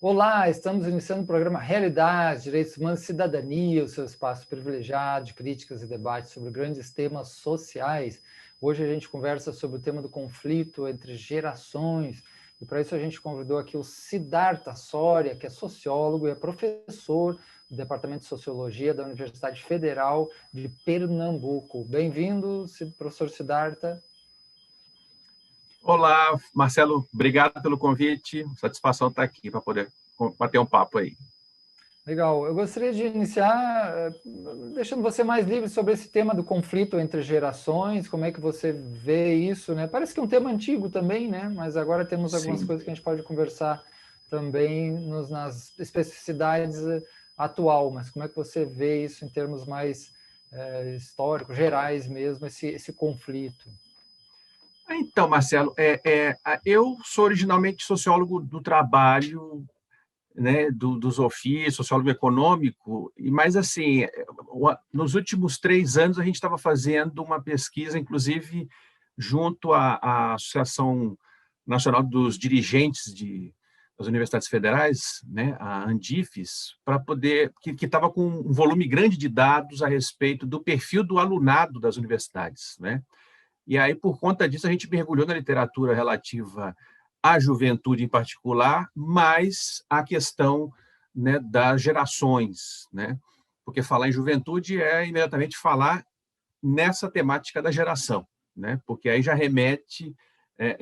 Olá, estamos iniciando o programa Realidade, Direitos Humanos e Cidadania, o seu espaço privilegiado de críticas e debates sobre grandes temas sociais. Hoje a gente conversa sobre o tema do conflito entre gerações, e para isso a gente convidou aqui o Siddhartha Soria, que é sociólogo e é professor do Departamento de Sociologia da Universidade Federal de Pernambuco. Bem-vindo, professor Siddhartha. Olá, Marcelo, obrigado pelo convite, satisfação estar aqui para poder bater um papo aí. Legal, eu gostaria de iniciar deixando você mais livre sobre esse tema do conflito entre gerações, como é que você vê isso, né? Parece que é um tema antigo também, né? Mas agora temos algumas coisas que a gente pode conversar também nas especificidades atual, mas como é que você vê isso em termos mais históricos, gerais mesmo, esse conflito? Então, Marcelo, eu sou originalmente sociólogo do trabalho, né, dos ofícios, sociólogo econômico, mas assim, nos últimos 3 anos a gente estava fazendo uma pesquisa, inclusive junto à Associação Nacional dos Dirigentes das Universidades Federais, né, a Andifes, para poder, que estava com um volume grande de dados a respeito do perfil do alunado das universidades, né? E aí, por conta disso, a gente mergulhou na literatura relativa à juventude em particular, mas a questão, né, das gerações, né? Porque falar em juventude é imediatamente falar nessa temática da geração, né? Porque aí já remete,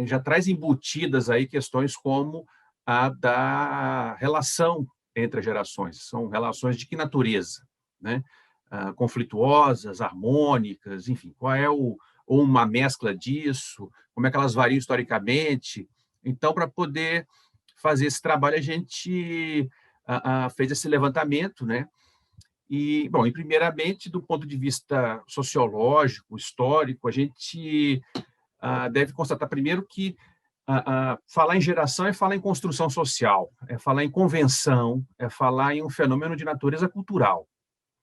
já traz embutidas aí questões como a da relação entre as gerações. São relações de que natureza, né? Conflituosas, harmônicas, enfim, qual é ou uma mescla disso, como é que elas variam historicamente. Então, para poder fazer esse trabalho, a gente fez esse levantamento, né? E, bom, primeiramente, do ponto de vista sociológico, histórico, a gente deve constatar primeiro que falar em geração é falar em construção social, é falar em convenção, é falar em um fenômeno de natureza cultural,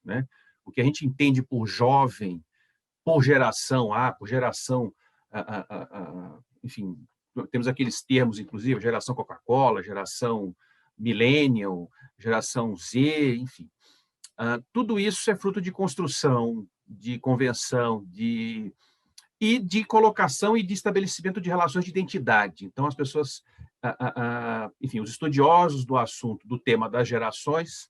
né? O que a gente entende por jovem, por geração, enfim, temos aqueles termos, inclusive, geração Coca-Cola, geração Millennial, geração Z, enfim. Tudo isso é fruto de construção, de convenção, e de colocação e de estabelecimento de relações de identidade. Então, as pessoas, enfim, os estudiosos do assunto, do tema das gerações,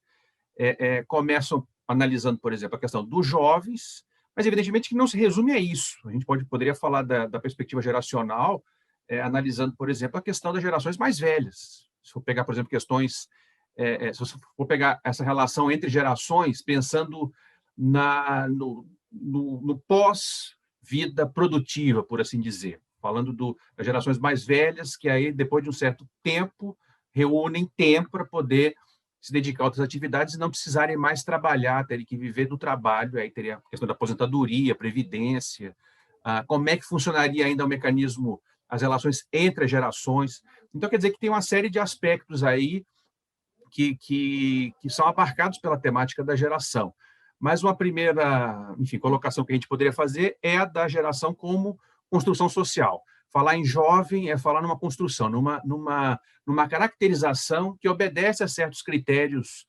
começam analisando, por exemplo, a questão dos jovens, mas evidentemente que não se resume a isso. A gente poderia falar da perspectiva geracional, analisando, por exemplo, a questão das gerações mais velhas. Se for pegar, por exemplo, questões, se você for pegar essa relação entre gerações, pensando no pós-vida produtiva, por assim dizer, falando das gerações mais velhas, que aí, depois de um certo tempo, reúnem tempo para poder se dedicar a outras atividades e não precisarem mais trabalhar, terem que viver do trabalho, aí teria a questão da aposentadoria, previdência, como é que funcionaria ainda o mecanismo, as relações entre as gerações. Então, quer dizer que tem uma série de aspectos aí que são abarcados pela temática da geração. Mas uma primeira, enfim, colocação que a gente poderia fazer é a da geração como construção social. Falar em jovem é falar numa construção, numa caracterização que obedece a certos critérios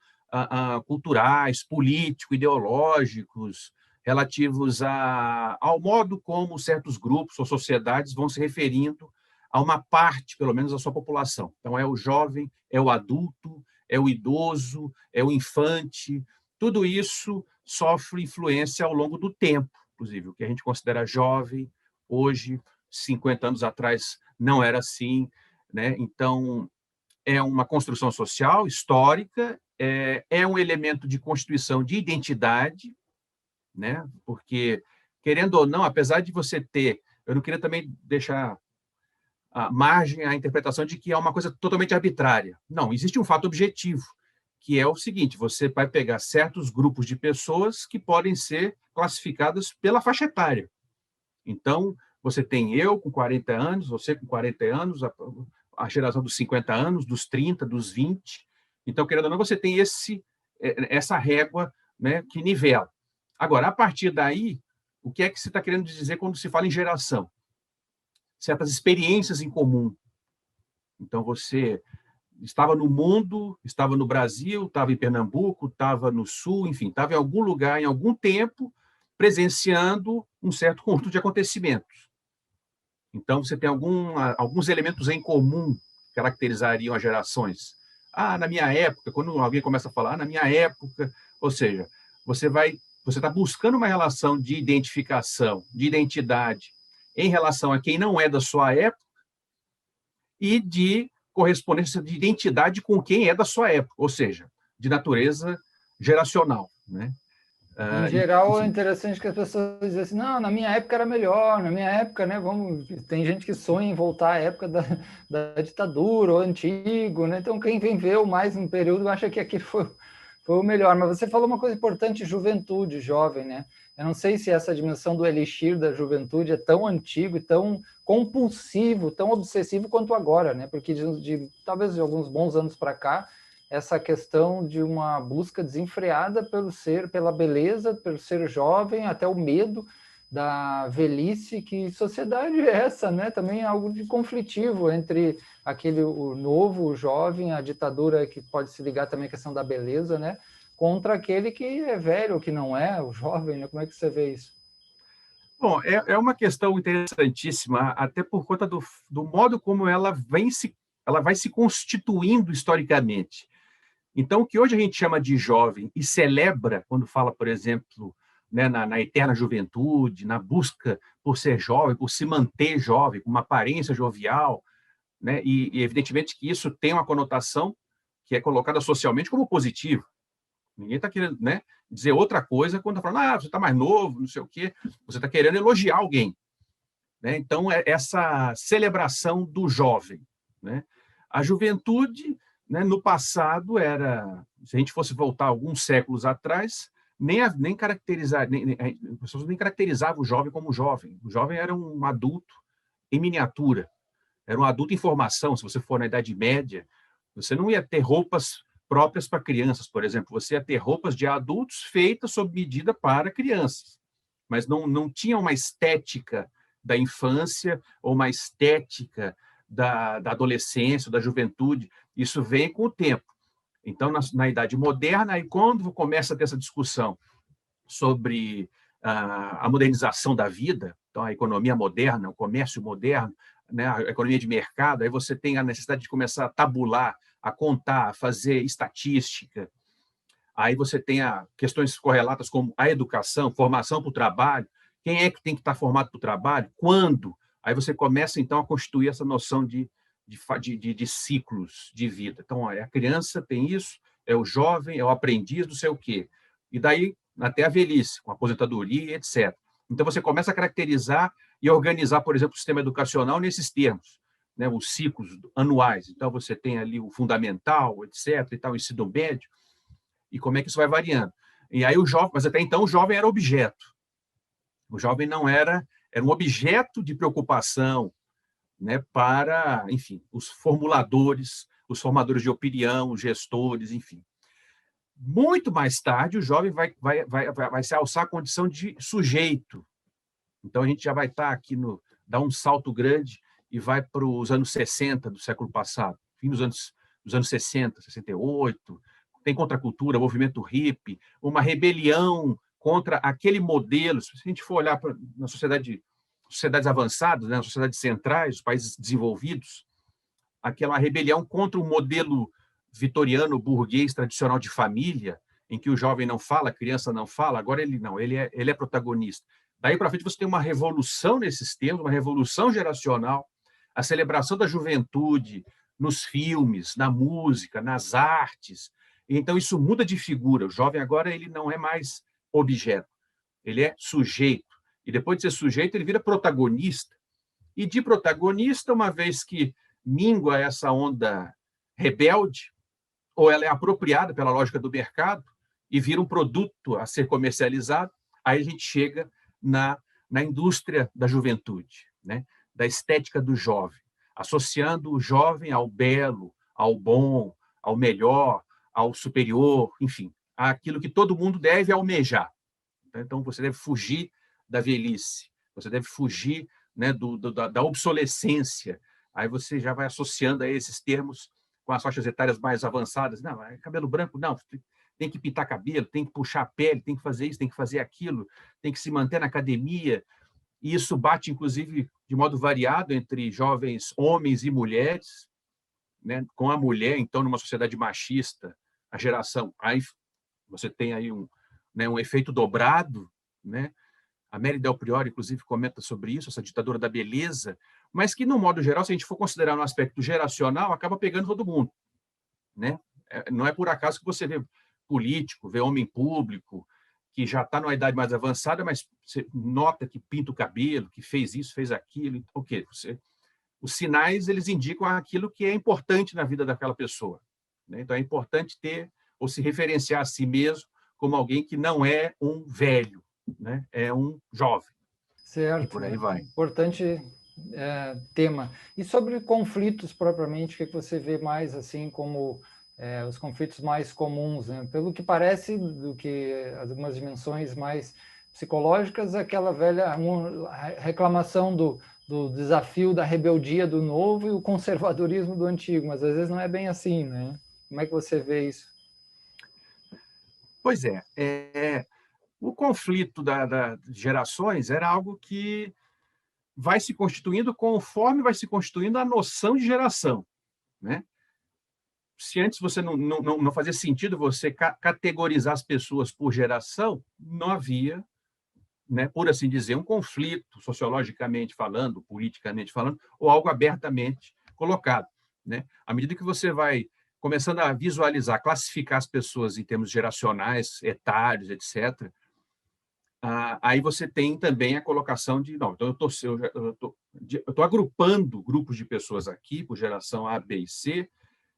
culturais, políticos, ideológicos, relativos ao modo como certos grupos ou sociedades vão se referindo a uma parte, pelo menos, da sua população. Então, é o jovem, é o adulto, é o idoso, é o infante. Tudo isso sofre influência ao longo do tempo, inclusive. O que a gente considera jovem, hoje, 50 anos atrás, não era assim, né? Então, é uma construção social, histórica, é um elemento de constituição de identidade, né? Porque, querendo ou não, apesar de você ter... Eu não queria também deixar margem à interpretação de que é uma coisa totalmente arbitrária. Não, existe um fato objetivo, que é o seguinte: você vai pegar certos grupos de pessoas que podem ser classificadas pela faixa etária. Então, você tem eu com 40 anos, você com 40 anos, a geração dos 50 anos, dos 30, dos 20. Então, querendo ou não, você tem essa régua, né, que nivela. Agora, a partir daí, o que é que você está querendo dizer quando se fala em geração? Certas experiências em comum. Então, você estava no mundo, estava no Brasil, estava em Pernambuco, estava no Sul, enfim, estava em algum lugar, em algum tempo, presenciando um certo conjunto de acontecimentos. Então, você tem alguns elementos em comum que caracterizariam as gerações. Na minha época, quando alguém começa a falar, na minha época, ou seja, você está buscando uma relação de identificação, de identidade, em relação a quem não é da sua época e de correspondência de identidade com quem é da sua época, ou seja, de natureza geracional, né? Em geral, é Enfim. interessante que as pessoas dizem assim, não, na minha época era melhor, na minha época, né, tem gente que sonha em voltar à época da ditadura, ou antigo, né, então quem viveu mais um período acha que aquilo foi o melhor, mas você falou uma coisa importante, juventude, jovem, né, eu não sei se essa dimensão do elixir da juventude é tão antigo e tão compulsivo, tão obsessivo quanto agora, né, porque talvez de alguns bons anos para cá, essa questão de uma busca desenfreada pela beleza, pelo ser jovem, até o medo da velhice. Que sociedade é essa, né? Também é algo de conflitivo entre o novo, o jovem, a ditadura, que pode se ligar também à questão da beleza, né? Contra aquele que é velho, que não é, o jovem, né? Como é que você vê isso? Bom, é uma questão interessantíssima, até por conta do modo como ela vai se constituindo historicamente. Então, o que hoje a gente chama de jovem e celebra, quando fala, por exemplo, né, na eterna juventude, na busca por ser jovem, por se manter jovem, com uma aparência jovial, né, e evidentemente que isso tem uma conotação que é colocada socialmente como positiva. Ninguém está querendo, né, dizer outra coisa quando está falando, você está mais novo, não sei o quê. Você está querendo elogiar alguém. Né? Então, é essa celebração do jovem. Né? A juventude, né, no passado, se a gente fosse voltar alguns séculos atrás, nem caracterizar, as pessoas nem caracterizavam o jovem como jovem. O jovem era um adulto em miniatura, era um adulto em formação. Se você for na Idade Média, você não ia ter roupas próprias para crianças, por exemplo. Você ia ter roupas de adultos feitas sob medida para crianças, mas não tinha uma estética da infância ou uma estética da adolescência, da juventude. Isso vem com o tempo. Então, na Idade Moderna, aí quando começa a ter essa discussão sobre a modernização da vida, então a economia moderna, o comércio moderno, né, a economia de mercado, aí você tem a necessidade de começar a tabular, a contar, a fazer estatística. Aí você tem questões correlatas como a educação, formação para o trabalho, quem é que tem que estar formado para o trabalho, quando. Aí você começa, então, a constituir essa noção de ciclos de vida. Então, a criança tem isso, é o jovem, é o aprendiz, não sei o quê. E daí, até a velhice, com aposentadoria, etc. Então, você começa a caracterizar e organizar, por exemplo, o sistema educacional nesses termos, né, os ciclos anuais. Então, você tem ali o fundamental, etc., e tal, o ensino médio, e como é que isso vai variando. E aí o jovem, mas até então o jovem era objeto. O jovem não era um objeto de preocupação, né, para, enfim, os formuladores, os formadores de opinião, os gestores, enfim. Muito mais tarde, o jovem vai se alçar a condição de sujeito. Então, a gente já vai estar aqui dá um salto grande e vai para os anos 60 do século passado, fim dos anos 60, 68, tem contracultura, movimento hippie, uma rebelião contra aquele modelo. Se a gente for olhar na sociedades avançadas, né, nas sociedades centrais, os países desenvolvidos, aquela rebelião contra o modelo vitoriano, burguês, tradicional de família, em que o jovem não fala, a criança não fala, agora ele é protagonista. Daí para frente você tem uma revolução nesses termos, uma revolução geracional, a celebração da juventude nos filmes, na música, nas artes. Então isso muda de figura. O jovem agora ele não é mais objeto, ele é sujeito. E depois de ser sujeito, ele vira protagonista. e de protagonista, uma vez que mingua essa onda rebelde, ou ela é apropriada pela lógica do mercado e vira um produto a ser comercializado, aí a gente chega na indústria da juventude, né? Da estética do jovem, associando o jovem ao belo, ao bom, ao melhor, ao superior, enfim, àquilo que todo mundo deve almejar. Então, você deve fugir da velhice, você deve fugir, né, da obsolescência. Aí você já vai associando a esses termos com as faixas etárias mais avançadas. Não, é cabelo branco, não, tem que pintar cabelo, tem que puxar a pele, tem que fazer isso, tem que fazer aquilo, tem que se manter na academia. E isso bate, inclusive, de modo variado entre jovens homens e mulheres, né? Com a mulher, então, numa sociedade machista, a geração, aí você tem aí um efeito dobrado, né? A Mary Del Priore, inclusive, comenta sobre isso, essa ditadura da beleza, mas que, no modo geral, se a gente for considerar no aspecto geracional, acaba pegando todo mundo, né? Não é por acaso que você vê político, vê homem público, que já está numa idade mais avançada, mas você nota que pinta o cabelo, que fez isso, fez aquilo. Ok, os sinais, eles indicam aquilo que é importante na vida daquela pessoa, né? Então, é importante ter ou se referenciar a si mesmo como alguém que não é um velho, né? É um jovem. E Certo, por aí vai. importante tema. E sobre conflitos propriamente, o que você vê mais assim como os conflitos mais comuns, né? Pelo que parece, do que algumas dimensões mais psicológicas, aquela velha reclamação do desafio da rebeldia do novo e o conservadorismo do antigo, mas às vezes não é bem assim, né? Como é que você vê isso? Pois é, o conflito das gerações era algo que vai se constituindo conforme vai se constituindo a noção de geração, né? Se antes você não fazia sentido você categorizar as pessoas por geração, não havia, né, por assim dizer, um conflito, sociologicamente falando, politicamente falando, ou algo abertamente colocado, né? À medida que você vai começando a visualizar, classificar as pessoas em termos geracionais, etários, etc., aí você tem também a colocação de, não, então eu estou agrupando grupos de pessoas aqui, por geração A, B e C,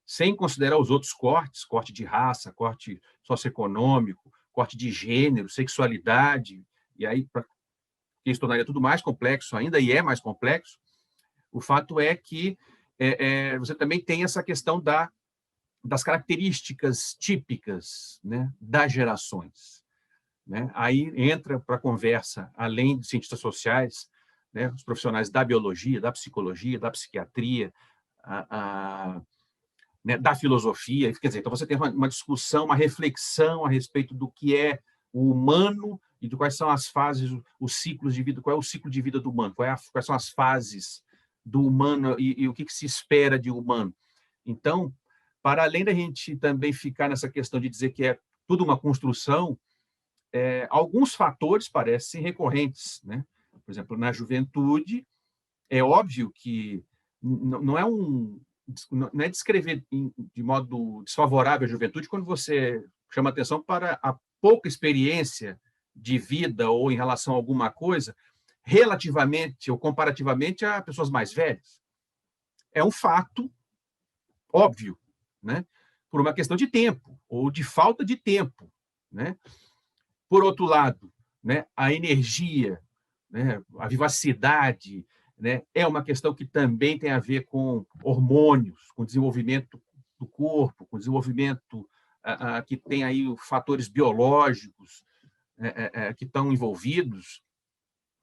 sem considerar os outros cortes, corte de raça, corte socioeconômico, corte de gênero, sexualidade, e aí isso tornaria tudo mais complexo ainda, e é mais complexo. O fato é que você também tem essa questão das características típicas, né, das gerações, né? Aí entra para a conversa, além de cientistas sociais, né, os profissionais da biologia, da psicologia, da psiquiatria, né, da filosofia. Quer dizer, então você tem uma discussão, uma reflexão a respeito do que é o humano e de quais são as fases, os ciclos de vida, qual é o ciclo de vida do humano, quais são as fases do humano e o que se espera de humano. Então, para além da gente também ficar nessa questão de dizer que é tudo uma construção, alguns fatores parecem recorrentes, né? Por exemplo, na juventude, é óbvio que não é descrever de modo desfavorável a juventude quando você chama atenção para a pouca experiência de vida ou em relação a alguma coisa relativamente ou comparativamente a pessoas mais velhas. É um fato óbvio, né? Por uma questão de tempo ou de falta de tempo, né? Por outro lado, né, a energia, né, a vivacidade, né, é uma questão que também tem a ver com hormônios, com desenvolvimento do corpo, com desenvolvimento que tem aí fatores biológicos que estão envolvidos.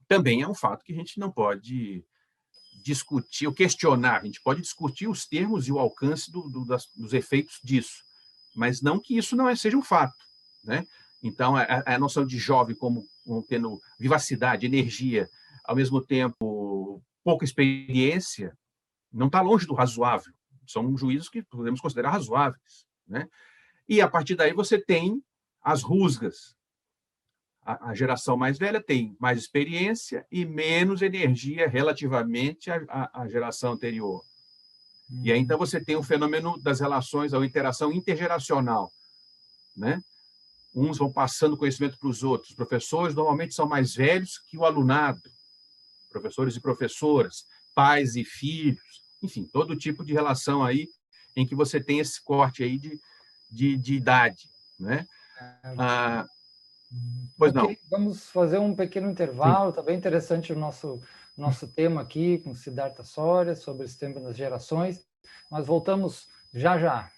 Também é um fato que a gente não pode discutir ou questionar. A gente pode discutir os termos e o alcance dos efeitos disso, mas não que isso não seja um fato, né? Então, a noção de jovem como tendo vivacidade, energia, ao mesmo tempo pouca experiência, não está longe do razoável. São juízos que podemos considerar razoáveis, né? E, a partir daí, você tem as rusgas. A geração mais velha tem mais experiência e menos energia relativamente à geração anterior. E aí, então, você tem o fenômeno das relações, a interação intergeracional, né? Uns vão passando conhecimento para os outros. Os professores normalmente são mais velhos que o alunado, professores e professoras, pais e filhos, enfim, todo tipo de relação aí em que você tem esse corte aí de idade, né? Ah, pois não. Ok, vamos fazer um pequeno Sim. intervalo. Está bem interessante o nosso tema aqui com Siddhartha Soria sobre esse tema das gerações. Nós voltamos já já.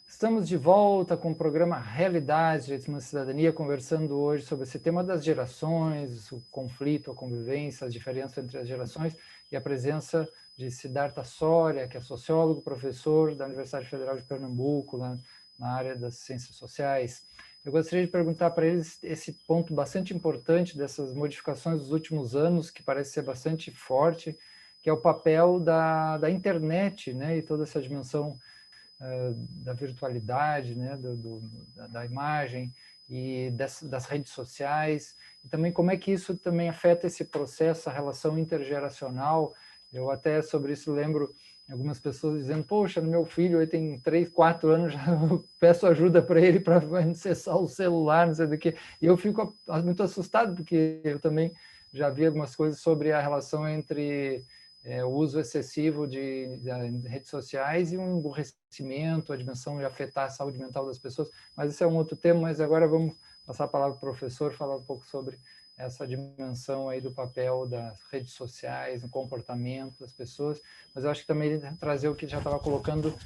Estamos de volta com o programa Realidade, Direitos Humanos e Cidadania, conversando hoje sobre esse tema das gerações, o conflito, a convivência, as diferenças entre as gerações e a presença de Siddhartha Soria, que é sociólogo, professor da Universidade Federal de Pernambuco, na área das ciências sociais. Eu gostaria de perguntar para eles esse ponto bastante importante dessas modificações dos últimos anos, que parece ser bastante forte, que é o papel da internet, né, e toda essa dimensão da virtualidade, né, da imagem e das redes sociais, e também como é que isso também afeta esse processo, a relação intergeracional. Eu até sobre isso lembro algumas pessoas dizendo, poxa, meu filho ele tem 3, 4 anos, já eu peço ajuda para ele para acessar o celular, não sei do que, e eu fico muito assustado, porque eu também já vi algumas coisas sobre a relação entre o uso excessivo de redes sociais e um emburrecimento, a dimensão de afetar a saúde mental das pessoas, mas esse é um outro tema. Mas agora vamos passar a palavra para o professor, falar um pouco sobre essa dimensão aí do papel das redes sociais, no comportamento das pessoas, mas eu acho que também trazer o que já estava colocando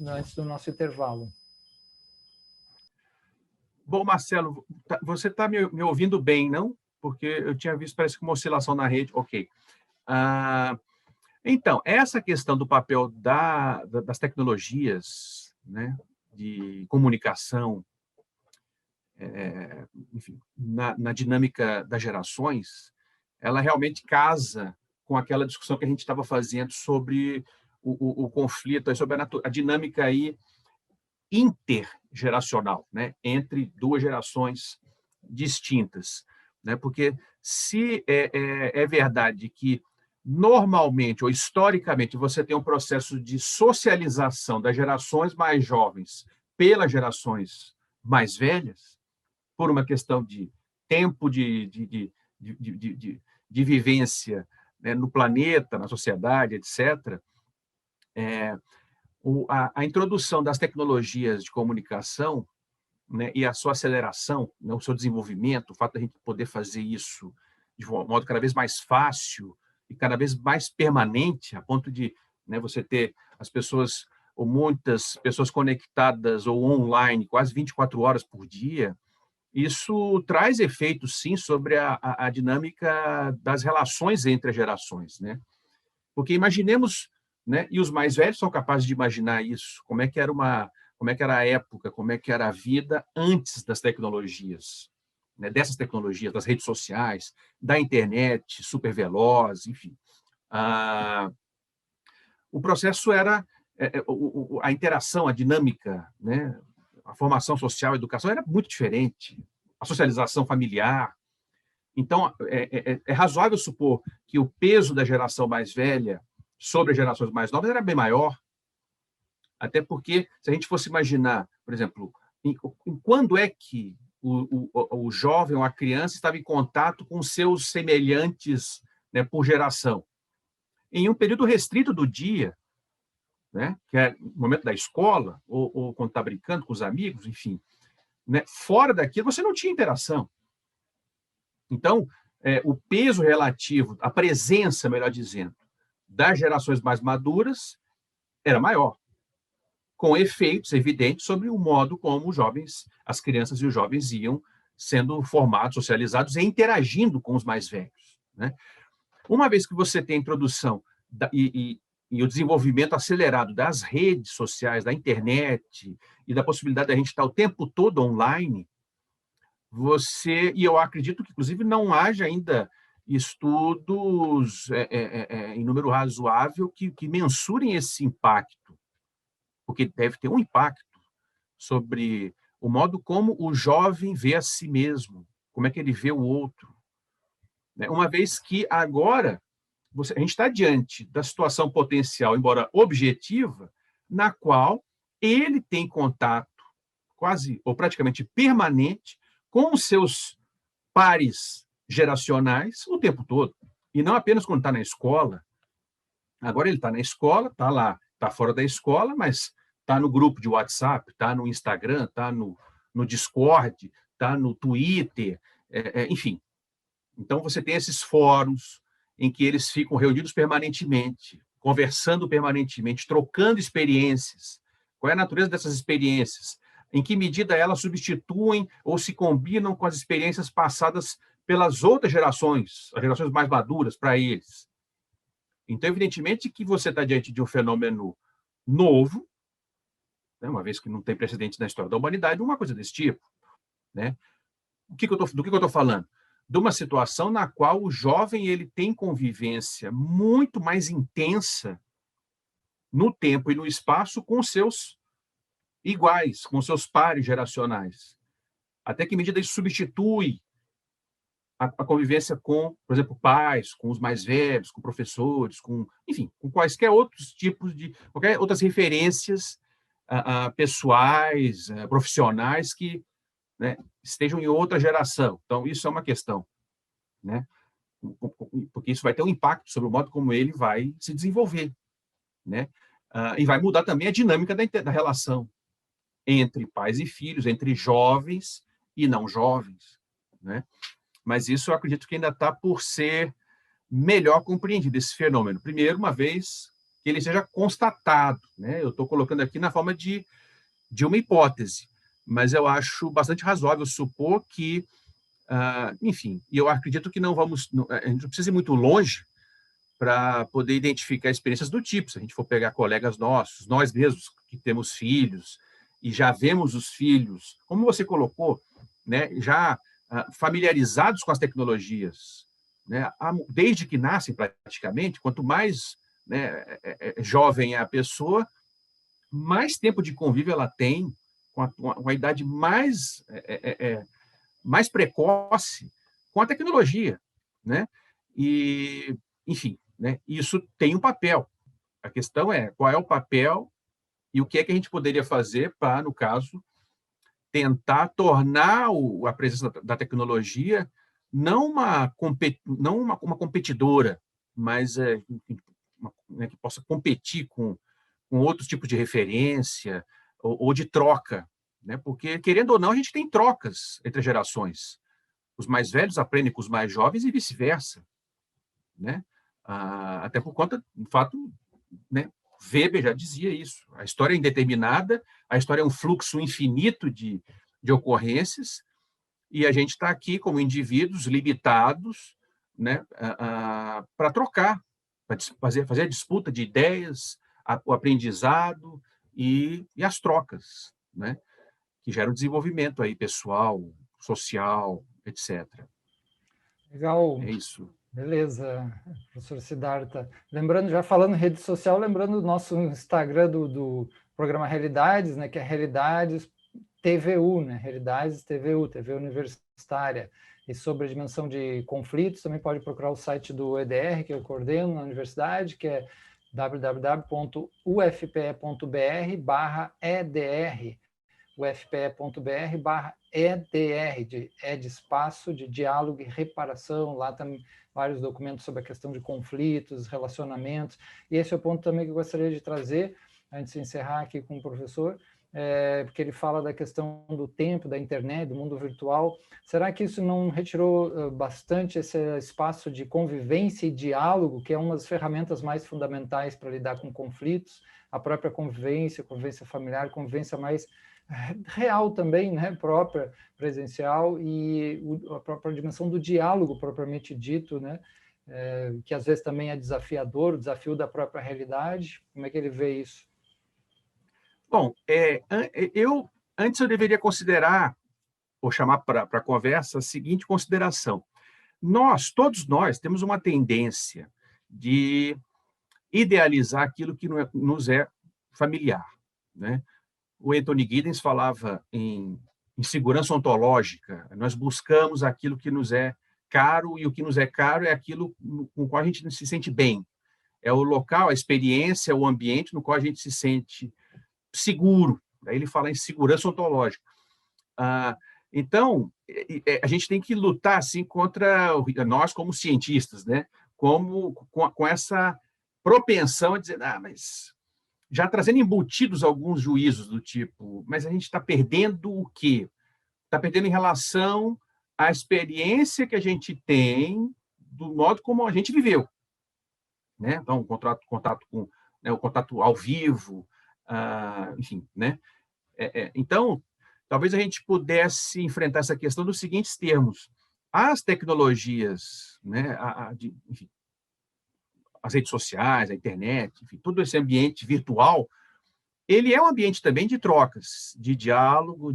antes do nosso intervalo. Bom, Marcelo, você está me ouvindo bem, não? Porque eu tinha visto, parece que uma oscilação na rede. Ok. Então, essa questão do papel das tecnologias, né, de comunicação, enfim, na dinâmica das gerações, ela realmente casa com aquela discussão que a gente estava fazendo sobre o conflito, sobre a dinâmica aí intergeracional, né, entre duas gerações distintas, né? Porque se é verdade que normalmente ou historicamente você tem um processo de socialização das gerações mais jovens pelas gerações mais velhas, por uma questão de tempo de vivência, né, no planeta, na sociedade, etc., a introdução das tecnologias de comunicação, né, e a sua aceleração, né, o seu desenvolvimento, o fato de a gente poder fazer isso de um modo cada vez mais fácil e cada vez mais permanente, a ponto de, né, você ter as pessoas, ou muitas pessoas conectadas ou online quase 24 horas por dia, isso traz efeitos, sim, sobre a dinâmica das relações entre as gerações, né? Porque imaginemos, né, e os mais velhos são capazes de imaginar isso, como é que era a época, como é que era a vida antes das tecnologias, né, dessas tecnologias, das redes sociais, da internet super veloz, enfim. O processo era a interação, a dinâmica, né, a formação social, a educação era muito diferente, a socialização familiar. Então, é razoável supor que o peso da geração mais velha sobre as gerações mais novas era bem maior, até porque, se a gente fosse imaginar, por exemplo, quando é que o jovem ou a criança estava em contato com seus semelhantes, né, por geração? Em um período restrito do dia, né, que é o momento da escola, ou quando está brincando com os amigos, enfim. Né, fora daquilo, você não tinha interação. Então, o peso relativo, a presença, melhor dizendo, das gerações mais maduras era maior, com efeitos evidentes sobre o modo como os jovens, as crianças e os jovens iam sendo formados, socializados e interagindo com os mais velhos. Né? Uma vez que você tem a introdução e o desenvolvimento acelerado das redes sociais, da internet e da possibilidade de a gente estar o tempo todo online, e eu acredito que, inclusive, não haja ainda estudos em número razoável que mensurem esse impacto, porque deve ter um impacto sobre o modo como o jovem vê a si mesmo, como é que ele vê o outro. Né? Uma vez que agora a gente está diante da situação potencial, embora objetiva, na qual ele tem contato quase ou praticamente permanente com os seus pares geracionais o tempo todo. E não apenas quando está na escola. Agora ele está na escola, está lá, está fora da escola, mas está no grupo de WhatsApp, está no Instagram, está no Discord, está no Twitter, enfim. Então, você tem esses fóruns em que eles ficam reunidos permanentemente, conversando permanentemente, trocando experiências. Qual é a natureza dessas experiências? Em que medida elas substituem ou se combinam com as experiências passadas pelas outras gerações, as gerações mais maduras para eles. Então, evidentemente que você está diante de um fenômeno novo, né, uma vez que não tem precedentes na história da humanidade, uma coisa desse tipo. Né? Do que eu estou falando? De uma situação na qual o jovem ele tem convivência muito mais intensa no tempo e no espaço com seus iguais, com seus pares geracionais. Até que medida isso substitui a convivência com, por exemplo, pais, com os mais velhos, com professores, enfim, com quaisquer outros tipos qualquer outras referências pessoais, profissionais que, né, estejam em outra geração. Então, isso é uma questão, né? Porque isso vai ter um impacto sobre o modo como ele vai se desenvolver, né? E vai mudar também a dinâmica da relação entre pais e filhos, entre jovens e não jovens, né? Mas isso eu acredito que ainda está por ser melhor compreendido, esse fenômeno. Primeiro, uma vez que ele seja constatado, né? Eu estou colocando aqui na forma de uma hipótese, mas eu acho bastante razoável supor que, enfim, e eu acredito que a gente não precisa ir muito longe para poder identificar experiências do tipo. Se a gente for pegar colegas nossos, nós mesmos que temos filhos e já vemos os filhos, como você colocou, né, já familiarizados com as tecnologias, né, desde que nascem praticamente, quanto mais, né, jovem é a pessoa, mais tempo de convívio ela tem com a idade mais precoce com a tecnologia, né? E, enfim, né, isso tem um papel. A questão é qual é o papel e o que é que a gente poderia fazer para, no caso, tentar tornar a presença da tecnologia não uma competidora, mas né, que possa competir com outros tipos de referência ou de troca, né? Porque, querendo ou não, a gente tem trocas entre gerações. Os mais velhos aprendem com os mais jovens e vice-versa, né? Até por conta do fato, né? Weber já dizia isso. A história é indeterminada, a história é um fluxo infinito de ocorrências, e a gente está aqui como indivíduos limitados, né, para trocar, para fazer a disputa de ideias, o aprendizado e as trocas, né, que geram desenvolvimento aí pessoal, social, etc. Legal. É isso. Beleza, professor Siddhartha. Lembrando, já falando em rede social, lembrando do nosso Instagram do programa Realidades, né, que é Realidades TVU, né, Realidades TVU, TV Universitária. E sobre a dimensão de conflitos, também pode procurar o site do EDR, que eu coordeno na universidade, que é www.ufpe.br/EDR, ufpe.br/EDR, de espaço, de diálogo e reparação. Lá também vários documentos sobre a questão de conflitos, relacionamentos. E esse é o ponto também que eu gostaria de trazer, antes de encerrar aqui com o professor, porque ele fala da questão do tempo, da internet, do mundo virtual. Será que isso não retirou bastante esse espaço de convivência e diálogo, que é uma das ferramentas mais fundamentais para lidar com conflitos? A própria convivência familiar, convivência mais real também, né, própria, presencial, e a própria dimensão do diálogo propriamente dito, né, que às vezes também é desafiador, o desafio da própria realidade. Como é que ele vê isso? Bom, antes eu deveria considerar, ou chamar para a conversa, a seguinte consideração. Todos nós, temos uma tendência de idealizar aquilo que nos é familiar, né? O Anthony Giddens falava em segurança ontológica. Nós buscamos aquilo que nos é caro, e o que nos é caro é aquilo com o qual a gente não se sente bem. É o local, a experiência, o ambiente no qual a gente se sente seguro. Daí ele fala em segurança ontológica. Então, a gente tem que lutar assim contra nós como cientistas, né? Com essa propensão a dizer, mas já trazendo embutidos alguns juízos do tipo, mas a gente está perdendo o quê? Está perdendo em relação à experiência que a gente tem do modo como a gente viveu, né? Então, o contato com, né, o contato ao vivo, enfim, né? Então, talvez a gente pudesse enfrentar essa questão dos seguintes termos: as tecnologias, né, enfim, as redes sociais, a internet, enfim, todo esse ambiente virtual, ele é um ambiente também de trocas, de diálogo,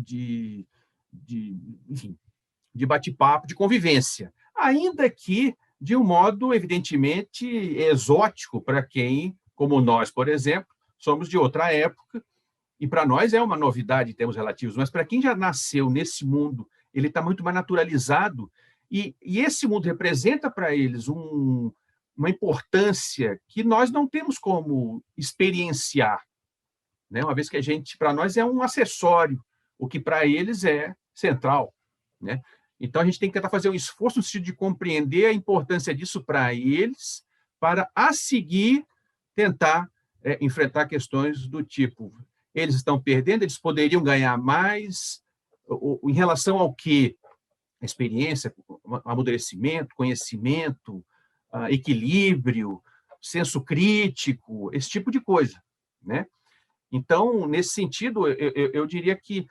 enfim, de bate-papo, de convivência, ainda que de um modo evidentemente exótico para quem, como nós, por exemplo, somos de outra época, e para nós é uma novidade em termos relativos, mas para quem já nasceu nesse mundo, ele está muito mais naturalizado, e esse mundo representa para eles uma importância que nós não temos como experienciar, né? Uma vez que para nós, é um acessório, o que para eles é central, né? Então, a gente tem que tentar fazer um esforço no sentido de compreender a importância disso para eles, para, a seguir, tentar enfrentar questões do tipo: eles estão perdendo, eles poderiam ganhar mais, em relação ao quê? Experiência, amadurecimento, conhecimento, equilíbrio, senso crítico, esse tipo de coisa, né? Então, nesse sentido, eu diria que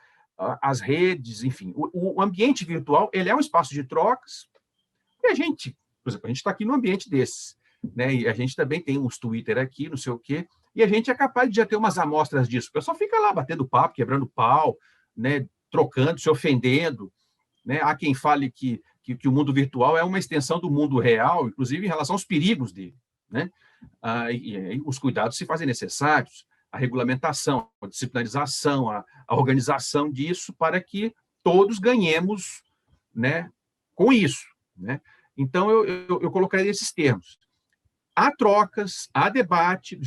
as redes, enfim, o ambiente virtual, ele é um espaço de trocas, e a gente, por exemplo, a gente está aqui num ambiente desses, né? E a gente também tem uns Twitter aqui, não sei o quê, e a gente é capaz de já ter umas amostras disso. O pessoal fica lá batendo papo, quebrando pau, né? Trocando, se ofendendo, né? Há quem fale que o mundo virtual é uma extensão do mundo real, inclusive em relação aos perigos dele, né? E os cuidados se fazem necessários, a regulamentação, a disciplinarização, a organização disso para que todos ganhemos, né, com isso, né? Então, eu colocaria esses termos: há trocas, há debate,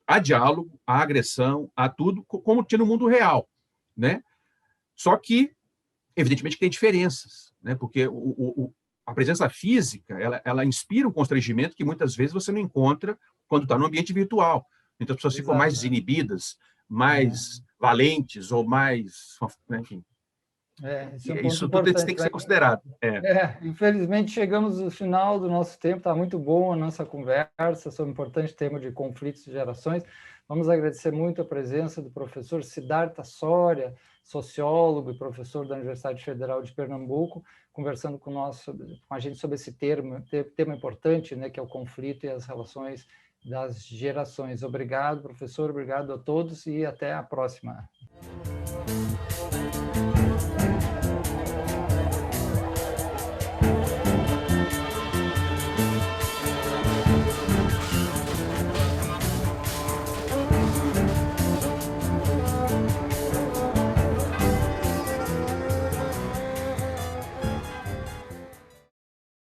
há diálogo, há agressão, há tudo, como tinha no mundo real, né? Só que, evidentemente, tem diferenças, né? Porque a presença física, ela inspira um constrangimento que muitas vezes você não encontra quando está no ambiente virtual. Então, as pessoas ficam mais desinibidas, mais valentes, ou mais, enfim. Esse é um ponto Isso tudo importante, tem que né? ser considerado. Infelizmente, chegamos ao final do nosso tempo, está muito bom a nossa conversa sobre o importante tema de conflitos de gerações. Vamos agradecer muito a presença do professor Siddhartha Soria, sociólogo e professor da Universidade Federal de Pernambuco, conversando com a gente sobre esse tema importante, né, que é o conflito e as relações das gerações. Obrigado, professor, obrigado a todos e até a próxima.